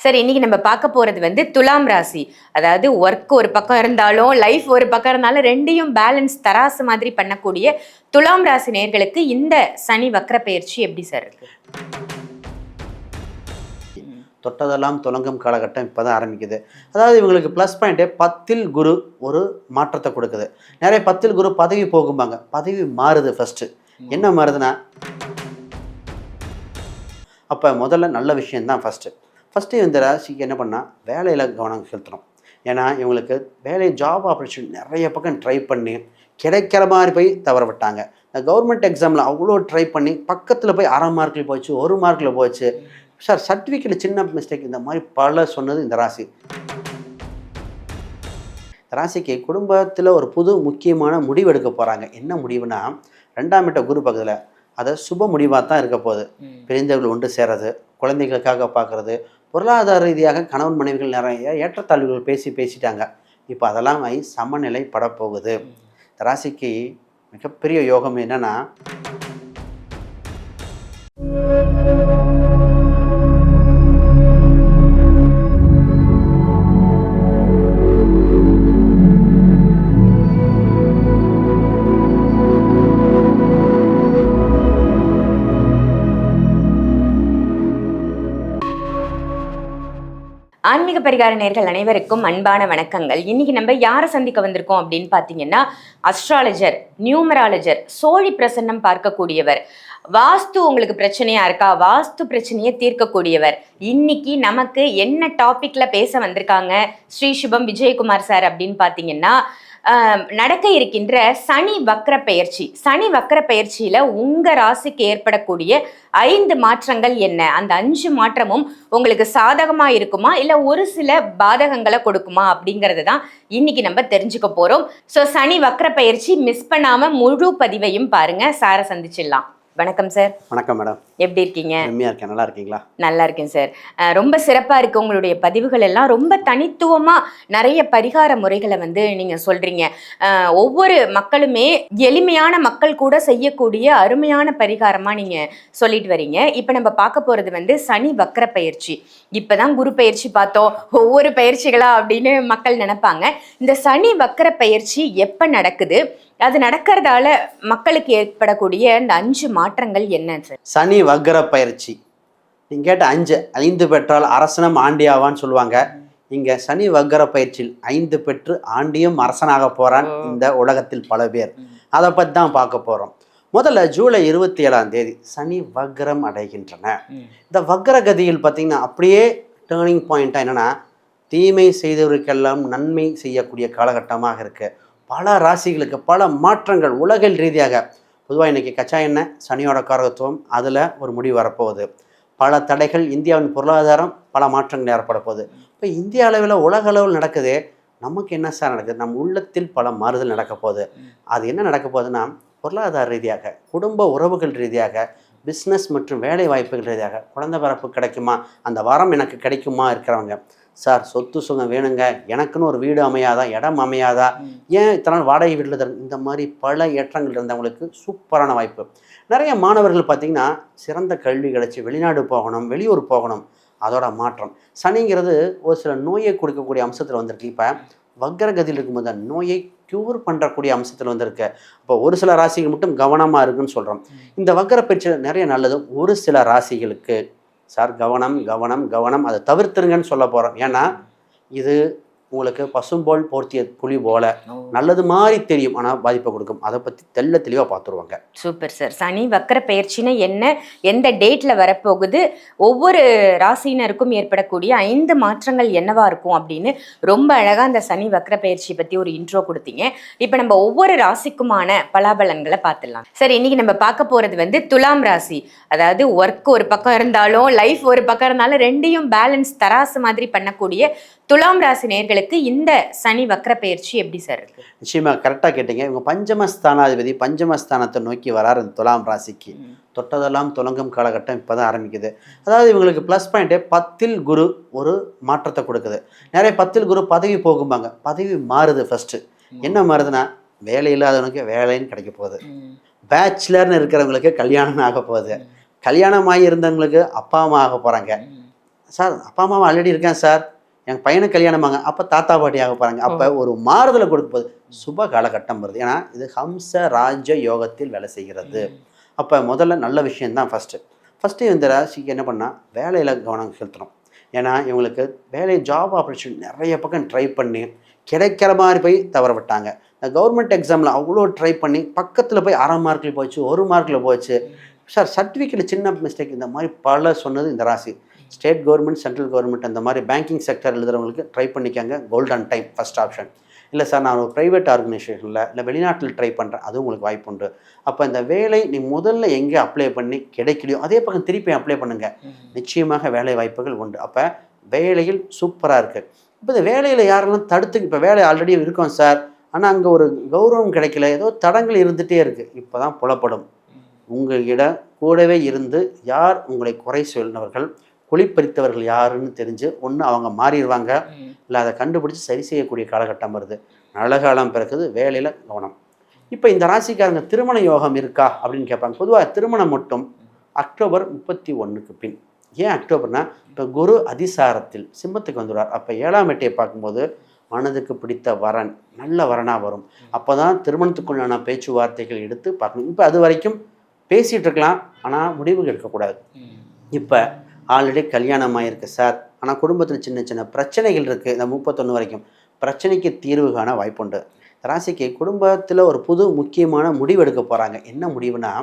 சரி, இன்னைக்கு நம்ம பார்க்க போறது வந்து துலாம் ராசி. அதாவது ஒர்க் ஒரு பக்கம் இருந்தாலும், லைஃப் ஒரு பக்கம் இருந்தாலும் 2யும் பேலன்ஸ் தராசு மாதிரி பண்ணக்கூடிய துலாம் ராசி நேயர்களுக்கு இந்த சனி வக்ர பெயர்ச்சி எப்படி சார் இருக்கு? தொட்டதெல்லாம் துலங்கும் காலகட்டம் இப்போ தான் ஆரம்பிக்குது. அதாவது இவங்களுக்கு ப்ளஸ் பாயிண்ட்டே 10ல் குரு ஒரு மாற்றத்தை கொடுக்குது. நிறைய 10ல் குரு பதவி போகும்பாங்க. பதவி மாறுது ஃபஸ்ட்டு. என்ன மாறுதுன்னா, அப்போ முதல்ல நல்ல விஷயந்தான் ஃபஸ்ட்டு இந்த ராசிக்கு என்ன பண்ணால் வேலையில் கவனம் செலுத்தணும். ஏன்னா இவங்களுக்கு வேலை ஜாப் ஆப்பர்ச்சுனிட்டி நிறைய பக்கம் ட்ரை பண்ணி கிடைக்கிற மாதிரி போய் தவற விட்டாங்க. இந்த கவர்மெண்ட் எக்ஸாமில் அவ்வளோ ட்ரை பண்ணி பக்கத்தில் போய் 1/2 மார்க்கில் போச்சு, 1 மார்க்கில் போச்சு. சார் சர்டிஃபிகேட் சின்ன மிஸ்டேக், இந்த மாதிரி பல சொன்னது இந்த ராசி. ராசிக்கு குடும்பத்தில் ஒரு புது முக்கியமான முடிவு எடுக்க போகிறாங்க. என்ன முடிவுனா, 2ஆம் இட்ட குரு பக்கத்தில் அதை சுப முடிவாக தான் இருக்க போகுது. பிரிந்தவர்கள் ஒன்று சேரது, குழந்தைகளுக்காக பார்க்குறது, பொருளாதார ரீதியாக கணவன் மனைவிகள் நிறைய ஏற்றத்தாழ்வுகள் பேசிட்டாங்க. இப்போ அதெல்லாம் சமநிலை படப்போகுது. ராசிக்கு மிகப்பெரிய யோகம் என்னன்னா, ஆன்மீக பரிகார நேயர்கள் அனைவருக்கும் அன்பான வணக்கங்கள். இன்னைக்கு நம்ம யாரை சந்திக்க வந்திருக்கோம் அப்படின்னு பார்த்தீங்கன்னா, அஸ்ட்ராலஜர், நியூமராலஜர், சோழி பிரசன்னம் பார்க்கக்கூடியவர், வாஸ்து உங்களுக்கு பிரச்சனையா இருக்கா, வாஸ்து பிரச்சனையை தீர்க்கக்கூடியவர். இன்னைக்கு நமக்கு என்ன டாபிக்ல பேச வந்திருக்காங்க ஸ்ரீ சுபம் விஜயகுமார் சார் அப்படின்னு பார்த்தீங்கன்னா, நடக்க இருக்கின்ற சனி வக்ர பெயர்ச்சி. சனி வக்ர பெயர்ச்சியில உங்க ராசிக்கு ஏற்படக்கூடிய 5 மாற்றங்கள் என்ன, அந்த 5 மாற்றமும் உங்களுக்கு சாதகமா இருக்குமா இல்ல ஒரு சில பாதகங்களை கொடுக்குமா அப்படிங்கறது தான் இன்னைக்கு நம்ம தெரிஞ்சுக்க போறோம். ஸோ சனி வக்ர பெயர்ச்சி மிஸ் பண்ணாம முழு பதிவையும் பாருங்க. சாரை சந்திச்சிடலாம். வணக்கம் சார். வணக்கம் மேடம். எப்படி இருக்கீங்க? செம்மையா இருக்கேன். நல்லா இருக்கீங்களா? நல்லா இருக்கேன் சார். ரொம்ப சிறப்பா இருக்கு. உங்களுடைய பதிவுகள் எல்லாம் ரொம்ப தனித்துவமா நிறைய பரிகார முறைகளை வந்து நீங்க சொல்றீங்க. ஒவ்வொரு மக்களுமே எளிமையான மக்கள் கூட செய்யக்கூடிய அருமையான பரிகாரமா நீங்க சொல்லிட்டு வரீங்க. இப்ப நம்ம பார்க்க போறது வந்து சனி வக்ர பயிற்சி. இப்பதான் குரு பயிற்சி பார்த்தோம், ஒவ்வொரு பயிற்சிகளா அப்படின்னு மக்கள் நினைப்பாங்க. இந்த சனி வக்ர பயிற்சி எப்ப நடக்குது, அது நடக்கிறதால மக்களுக்கு ஏற்படக்கூடிய இந்த 5 மாற்றங்கள் என்ன சார்? சனி வக்ர பயிற்சி நீங்கள் கேட்ட 5 பெற்றால் அரசனும் ஆண்டியாவான்னு சொல்லுவாங்க. இங்கே சனி வக்ர பயிற்சியில் 5 பெற்று ஆண்டியும் அரசனாக போகிறான் இந்த உலகத்தில் பல பேர். அதை பற்றி தான் பார்க்க போகிறோம். முதல்ல ஜூலை 27ஆம் தேதி சனி வக்ரம் அடைகின்றன. இந்த வக்ர கதியில் பார்த்திங்கன்னா அப்படியே டேர்னிங் பாயிண்ட்டாக என்னென்னா, தீமை செய்தவருக்கெல்லாம் நன்மை செய்யக்கூடிய காலகட்டமாக இருக்குது. பல ராசிகளுக்கு பல மாற்றங்கள் உலகில் ரீதியாக. பொதுவாக இன்றைக்கி கச்சா எண்ணெய் சனியோட காரகத்துவம், அதில் ஒரு முடிவு வரப்போகுது. பல தடைகள், இந்தியாவின் பொருளாதாரம் பல மாற்றங்கள் ஏற்பட போகுது. இப்போ இந்திய அளவில் உலக அளவில் நடக்குது. நமக்கு என்ன சார் நடக்குது? நம் உள்ளத்தில் பல மாறுதல் நடக்க போகுது. அது என்ன நடக்க போகுதுன்னா, பொருளாதார ரீதியாக, குடும்ப உறவுகள் ரீதியாக, பிஸ்னஸ் மற்றும் வேலை வாய்ப்புகள் ரீதியாக குழந்தை பிறப்பு கிடைக்குமா, அந்த வாரம் எனக்கு கிடைக்குமா இருக்கிறவங்க, சார் சொத்து சுகம் வேணுங்க, எனக்குன்னு ஒரு வீடு அமையாதா, இடம் அமையாதா, ஏன் இத்தனை நாள் வாடகை வீட்டில் தரும், இந்த மாதிரி பல ஏற்றங்கள் இருந்தவங்களுக்கு சூப்பரான வாய்ப்பு. நிறைய மாணவர்கள் பார்த்திங்கன்னா சிறந்த கல்வி கிடச்சி வெளிநாடு போகணும், வெளியூர் போகணும், அதோட மாற்றம். சனிங்கிறது ஒரு சில நோயை கொடுக்கக்கூடிய அம்சத்தில் வந்திருக்கு. இப்போ வக்ரகதியில் இருக்கும்போது நோயை க்யூர் பண்ணுறக்கூடிய அம்சத்தில் வந்திருக்கு. இப்போ ஒரு சில ராசிகள் மட்டும் கவனமாக இருக்குன்னு சொல்கிறோம். இந்த வக்ர பயிற்சியில் நிறைய நல்லது. ஒரு சில ராசிகளுக்கு சார் கவனம் கவனம் கவனம், அதை தவிர்த்துருங்கன்னு சொல்ல போகிறோம். ஏன்னா இது உங்களுக்கு பசும்போல் போர்த்திய புலி போல நல்லது மாதிரி தெரியும், ஆனால் பாதிப்பை கொடுக்கும். அதை பற்றி தெளிவாக பார்த்துருவாங்க. Super sir. சனி வக்ர பயிற்சினா என்ன, எந்த டேட்ல வரப்போகுது, ஒவ்வொரு ராசினருக்கும் ஏற்படக்கூடிய 5 மாற்றங்கள் என்னவா இருக்கும் அப்படின்னு ரொம்ப அழகா அந்த சனி வக்ர பயிற்சி பத்தி ஒரு இன்ட்ரோ கொடுத்தீங்க. இப்ப நம்ம ஒவ்வொரு ராசிக்குமான பலாபலன்களை பார்த்துடலாம். சார், இன்னைக்கு நம்ம பார்க்க போறது வந்து துலாம் ராசி. அதாவது ஒர்க் ஒரு பக்கம் இருந்தாலும், லைஃப் ஒரு பக்கம் இருந்தாலும் 2யும் பேலன்ஸ் தராசு மாதிரி பண்ணக்கூடிய துலாம் ராசி நேயர்களுக்கு இந்த சனி வக்ர பயிற்சி எப்படி சார் இருக்கு? நிச்சயமாக கரெக்டாக கேட்டீங்க. இவங்க பஞ்சமஸ்தானாதிபதி பஞ்சமஸ்தானத்தை நோக்கி வராரு இந்த துலாம் ராசிக்கு. தொட்டதெல்லாம் துலங்கும் காலகட்டம் இப்போ தான் ஆரம்பிக்குது. அதாவது இவங்களுக்கு ப்ளஸ் பாயிண்ட்டே 10ல் குரு ஒரு மாற்றத்தை கொடுக்குது. நிறைய 10ல் குரு பதவி போகும்பாங்க. பதவி மாறுது ஃபஸ்ட்டு. என்ன மாறுதுன்னா, வேலை இல்லாதவனுக்கு வேலைன்னு கிடைக்க போகுது. பேச்சுலர்னு இருக்கிறவங்களுக்கு கல்யாணம் ஆக போகுது. கல்யாணமாகி இருந்தவங்களுக்கு அப்பா அம்மா ஆக போகிறாங்க. சார் அப்பா அம்மாவை ஆல்ரெடி இருக்கேன் சார், என் பையனுக்கு கல்யாணமாங்க, அப்போ தாத்தா பாட்டி ஆக போகிறாங்க. அப்போ ஒரு மாறுதலை கொடுப்பது சுப காலகட்டம் வருது. ஏன்னா இது ஹம்ச ராஜ யோகத்தில் வேலை செய்கிறது. அப்போ முதல்ல நல்ல விஷயந்தான். ஃபஸ்ட்டு இந்த ராசிக்கு என்ன பண்ணால் வேலையில் கவனம் செலுத்தணும். ஏன்னா இவங்களுக்கு ஜாப் ஆப்பர்ச்சுனிட்டி நிறைய பக்கம் ட்ரை பண்ணி கிடைக்கிற மாதிரி போய் தவற விட்டாங்க. இந்த கவர்மெண்ட் எக்ஸாமில் அவ்வளோ ட்ரை பண்ணி பக்கத்தில் போய் 1/2 மார்க்கில் போச்சு, 1 மார்க்கில் போச்சு சார். சர்டிஃபிகேட்டில் சின்ன மிஸ்டேக், இந்த மாதிரி பல சொன்னது இந்த ராசி. ஸ்டேட் கவர்மெண்ட், சென்ட்ரல் கவர்மெண்ட் அந்த மாதிரி பேங்கிங் செக்டர் எழுதுறவங்களுக்கு ட்ரை பண்ணிக்காங்க. Golden time first option. இல்லை சார் நான் ஒரு ப்ரைவேட் ஆர்கனைசேஷனில் இல்லை வெளிநாட்டில் ட்ரை பண்ணுறேன், அதுவும் உங்களுக்கு வாய்ப்பு உண்டு. அப்போ இந்த வேலை நீ முதல்ல எங்கே அப்ளை பண்ணி கிடைக்கலையோ அதே பக்கம் திருப்பி அப்ளை பண்ணுங்கள், நிச்சயமாக வேலை வாய்ப்புகள் உண்டு. அப்போ வேலையில் சூப்பராக இருக்குது. இப்போ இந்த வேலையில் யாரெல்லாம் தடுத்து, இப்போ வேலை ஆல்ரெடி இருக்கோம் சார், ஆனால் அங்கே ஒரு கௌரவம் கிடைக்கல, ஏதோ தடங்கள் இருந்துகிட்டே இருக்குது, இப்போ தான் புலப்படும். உங்களிடம் கூடவே இருந்து யார் உங்களை குறை சொன்னவர்கள், குழிப்பறித்தவர்கள் யாருன்னு தெரிஞ்சு ஒன்று அவங்க மாறிடுவாங்க, இல்லை அதை கண்டுபிடிச்சி சரி செய்யக்கூடிய காலகட்டம் வருது. நல்ல காலம் பிறகுது, வேலையில் கவனம். இப்போ இந்த ராசிக்காரங்க திருமண யோகம் இருக்கா அப்படின்னு கேட்பாங்க. பொதுவாக திருமணம் மட்டும் அக்டோபர் 31க்கு பின். ஏன் அக்டோபர்னா இப்போ குரு அதிசாரத்தில் சிம்மத்துக்கு வந்துடுவார். அப்போ 7ஆம் எட்டையை பார்க்கும்போது மனதுக்கு பிடித்த வரன் நல்ல வரனாக வரும். அப்போ தான் திருமணத்துக்குள்ளான பேச்சுவார்த்தைகள் எடுத்து பார்க்கணும். இப்போ அது வரைக்கும் பேசிகிட்டு இருக்கலாம், ஆனால் முடிவுகள் எடுக்கக்கூடாது. இப்போ ஆல்ரெடி கல்யாணம் ஆகிருக்கு சார், ஆனால் குடும்பத்தில் சின்ன சின்ன பிரச்சனைகள் இருக்குது, இந்த 31 வரைக்கும் பிரச்சனைக்கு தீர்வு காண வாய்ப்புண்டு. ராசிக்கு குடும்பத்தில் ஒரு புது முக்கியமான முடிவு எடுக்க போகிறாங்க. என்ன முடிவுனா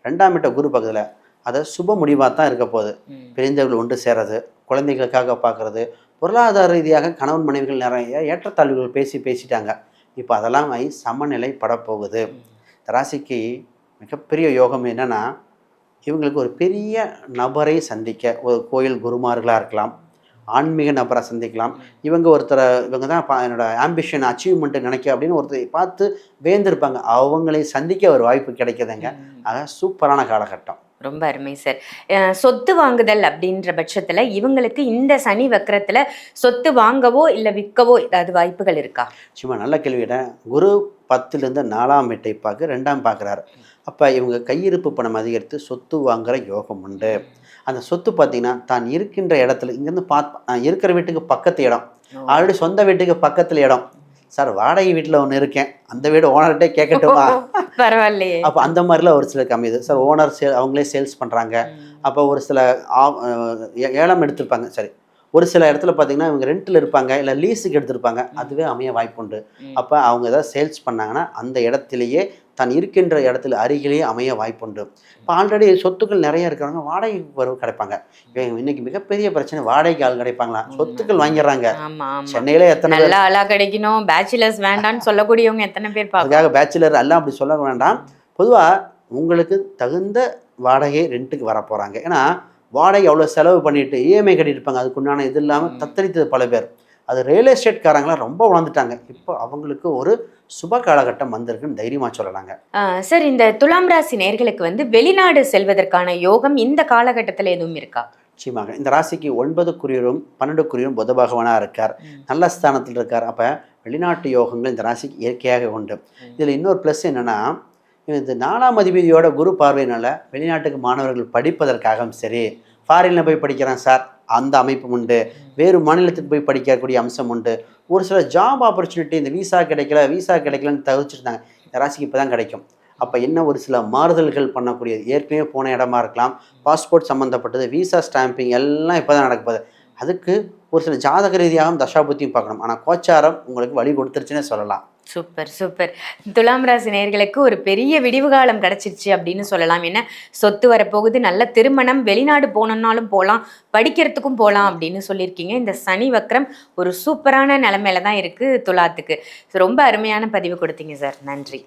2ஆம் இட்ட குரு பக்கத்தில், அதை சுப முடிவாக தான் இருக்க போகுது. பிரிந்தவர்கள் ஒன்று சேரது, குழந்தைகளுக்காக பார்க்குறது, பொருளாதார ரீதியாக கணவன் மனைவிகள் நிறைய ஏற்றத்தாழ்வுகள் பேசிட்டாங்க. இப்போ அதெல்லாம் சமநிலை படப்போகுது. ராசிக்கு மிகப்பெரிய யோகம் என்னென்னா இவங்களுக்கு ஒரு பெரிய நபரை சந்திக்க, ஒரு கோயில் குருமார்களாக இருக்கலாம், ஆன்மீக நபரை சந்திக்கலாம். இவங்க தான் என்னோட ஆம்பிஷன் அச்சீவ்மெண்ட்டு நினைக்க அப்படின்னு ஒருத்தரை பார்த்து வேந்திருப்பாங்க, அவங்களை சந்திக்க ஒரு வாய்ப்பு கிடைக்குதுங்க. ஆக சூப்பரான காலகட்டம். ரொம்ப அருமை சார். சொத்து வாங்குதல் அப்படின்ற பட்சத்தில் இவங்களுக்கு இந்த சனி வக்கரத்தில் சொத்து வாங்கவோ இல்லை விற்கவோ ஏதாவது வாய்ப்புகள் இருக்கா? சும்மா நல்ல கேள்வியிட. குரு 10லேருந்து 4ஆம் வீட்டை பார்க்க 2ஆம் பார்க்குறாரு. அப்போ இவங்க கையிருப்பு பணம் அதிகரித்து சொத்து வாங்குகிற யோகம் உண்டு. அந்த சொத்து பார்த்திங்கன்னா தான் இருக்கின்ற இடத்துல இங்கேருந்து இருக்கிற வீட்டுக்கு பக்கத்து இடம், ஆல்ரெடி சொந்த வீட்டுக்கு பக்கத்தில் இடம். சார் வாடகை வீட்டில் ஒன்று இருக்கேன், அந்த வீடு ஓனர்கிட்டே கேட்கட்டுமா? பரவாயில்லையே. அப்போ அந்த மாதிரிலாம் ஒரு சிலருக்கு அமையுது சார். ஓனர் அவங்களே சேல்ஸ் பண்ணுறாங்க. அப்போ ஒரு சில ஏலம் எடுத்திருப்பாங்க. சரி, ஒரு சில இடத்துல பார்த்தீங்கன்னா இவங்க ரெண்டில் இருப்பாங்க, இல்லை லீஸுக்கு எடுத்திருப்பாங்க, அதுவே அமைய வாய்ப்புண்டு. அப்போ அவங்க ஏதாவது சேல்ஸ் பண்ணாங்கன்னா அந்த இடத்துலையே தான் இருக்கின்ற இடத்துல அருகிலேயே அமைய வாய்ப்புண்டு. இப்போ ஆல்ரெடி சொத்துக்கள் நிறைய இருக்கிறவங்க வாடகை கிடைப்பாங்க. இன்னைக்கு மிகப்பெரிய பிரச்சனை, வாடகைக்கு ஆள் கிடைப்பாங்களா? சொத்துக்கள் வாங்கிடுறாங்க. சென்னையில எத்தனை ஆளா கிடைக்கணும், பேச்சுலர்ஸ் வேண்டான்னு சொல்லக்கூடியவங்க எத்தனை பேர்? அதுக்காக பேச்சுலர் எல்லாம் அப்படி சொல்ல வேண்டாம். பொதுவாக உங்களுக்கு தகுந்த வாடகை ரெண்ட்டுக்கு வர போகிறாங்க. ஏன்னா வாடகை அவ்வளோ செலவு பண்ணிட்டு இஎம்ஐ கட்டிட்டு இருப்பாங்க, அதுக்குண்டான இது இல்லாமல் தத்தளித்தது பல பேர். அது ரியல் எஸ்டேட்காரங்களாம் ரொம்ப வளர்ந்துட்டாங்க. இப்போ அவங்களுக்கு ஒரு சுப காலகட்டம் வந்திருக்குன்னு தைரியமாக சொல்லலாங்க. சார், இந்த துலாம் ராசி நேயர்களுக்கு வெளிநாடு செல்வதற்கான யோகம் இந்த காலகட்டத்தில் எதுவும் இருக்கா? நிச்சயமாக. இந்த ராசிக்கு 9க்குரியரும் 12க்குரியரும் புத பகவானாக இருக்கார், நல்ல ஸ்தானத்தில் இருக்கார். அப்போ வெளிநாட்டு யோகங்கள் இந்த ராசிக்கு இயற்கையாக உண்டு. இதில் இன்னொரு ப்ளஸ் என்னென்னா, இந்த 4ஆம் அதிபதியோட குரு பார்வையினால் வெளிநாட்டுக்கு மாணவர்கள் படிப்பதற்காகவும் சரி, ஃபாரினில் போய் படிக்கிறான் சார், அந்த அமைப்பு உண்டு. வேறு மாநிலத்துக்கு போய் படிக்கக்கூடிய அம்சம் உண்டு. ஒரு சில ஜாப் ஆப்பர்ச்சுனிட்டி, இந்த வீசா கிடைக்கலன்னு தவிர்த்துருந்தாங்க, இந்த ராசிக்கு இப்போ தான் கிடைக்கும். அப்போ என்ன ஒரு சில மாறுதல்கள் பண்ணக்கூடியது, ஏற்கனவே போன இடமா இருக்கலாம், பாஸ்போர்ட் சம்மந்தப்பட்டது, வீசா ஸ்டாம்பிங் எல்லாம் இப்போ தான் நடக்க போகுது. அதுக்கு ஒரு சில ஜாதக ரீதியாகவும் தசாபுத்தியும் பார்க்கணும். ஆனால் கோச்சாரம் உங்களுக்கு வழி கொடுத்துருச்சுன்னே சொல்லலாம். Super super. துலாம் ராசி நேயர்களுக்கு ஒரு பெரிய விடிவு காலம் கிடைச்சிருச்சு அப்படின்னு சொல்லலாம். என்ன சொத்து வரப்போகுது, நல்ல திருமணம், வெளிநாடு போனோம்னாலும் போகலாம், படிக்கிறதுக்கும் போகலாம் அப்படின்னு சொல்லியிருக்கீங்க. இந்த சனி வக்கரம் ஒரு சூப்பரான நிலைமையில தான் இருக்குது துலாத்துக்கு. ரொம்ப அருமையான பதிவு கொடுத்தீங்க சார், நன்றி.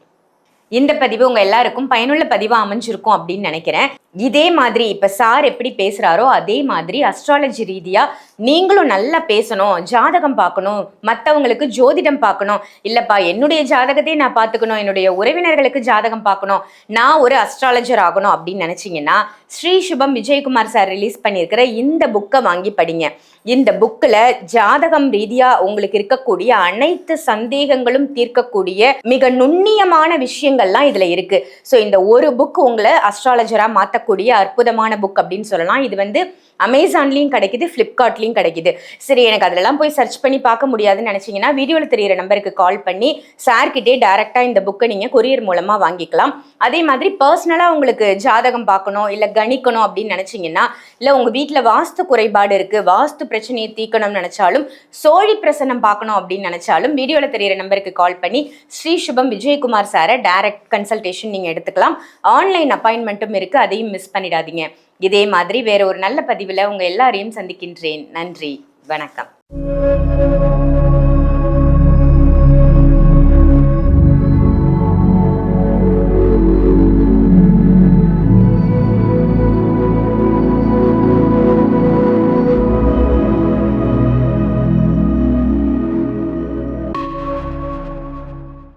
இந்த பதிவு உங்க எல்லாருக்கும் பயனுள்ள பதிவா அமைஞ்சிருக்கும் அப்படின்னு நினைக்கிறேன். இதே மாதிரி இப்ப சார் எப்படி பேசுறாரோ அதே மாதிரி அஸ்ட்ராலஜி ரீதியா நீங்களும் நல்லா பேசணும், ஜாதகம் பார்க்கணும், மற்றவங்களுக்கு ஜோதிடம் பார்க்கணும், இல்லப்பா என்னுடைய ஜாதகத்தையே நான் பார்த்துக்கணும், என்னுடைய உறவினர்களுக்கு ஜாதகம் பார்க்கணும், நான் ஒரு அஸ்ட்ராலஜர் ஆகணும் அப்படின்னு நினைச்சீங்கன்னா ஸ்ரீ சுபம் விஜயகுமார் சார் ரிலீஸ் பண்ணியிருக்கிற இந்த புக்கை வாங்கி படிங்க. இந்த புக்கில் ஜாதகம் ரீதியா உங்களுக்கு இருக்கக்கூடிய அனைத்து சந்தேகங்களும் தீர்க்கக்கூடிய மிக நுண்ணியமான விஷயங்கள்லாம் இதுல இருக்கு. ஸோ இந்த ஒரு புக் உங்களை அஸ்ட்ராலஜரா மாற்ற வரக்கூடிய அற்புதமான புக் அப்படின்னு சொல்லலாம். இது வந்து அமேசான்லயும் கிடைக்குது, பிளிப்கார்ட்லயும் கிடைக்குது. சரி, எனக்கு அதுலலாம் போய் சர்ச் பண்ணி பார்க்க முடியாதுன்னு நினைச்சீங்கன்னா வீடியோல தெரியிற நம்பருக்கு கால் பண்ணி சார்கிட்டே டைரக்டா இந்த புக்கை நீங்க கொரியர் மூலமா வாங்கிக்கலாம். அதே மாதிரி பர்சனலா உங்களுக்கு ஜாதகம் பார்க்கணும் இல்ல கணிக்கணும் அப்படின்னு நினைச்சீங்கன்னா, இல்ல உங்க வீட்டுல வாஸ்து குறைபாடு இருக்கு, வாஸ்து பிரச்சனையை தீர்க்கணும்னு நினைச்சாலும், சோழி பிரசன்னம் பார்க்கணும் அப்படின்னு நினைச்சாலும் வீடியோல தெரியிற நம்பருக்கு கால் பண்ணி ஸ்ரீ சுபம் விஜயகுமார் சாரை டைரக்ட் கன்சல்டேஷன் நீங்க எடுத்துக்கலாம். ஆன்லைன் அப்பாயின்மெண்ட்டும் இருக்கு, அதையும் மிஸ் பண்ணிடாதீங்க. இதே மாதிரி வேற ஒரு நல்ல பதிவுல உங்க எல்லாரையும் சந்திக்கின்றேன். நன்றி, வணக்கம்.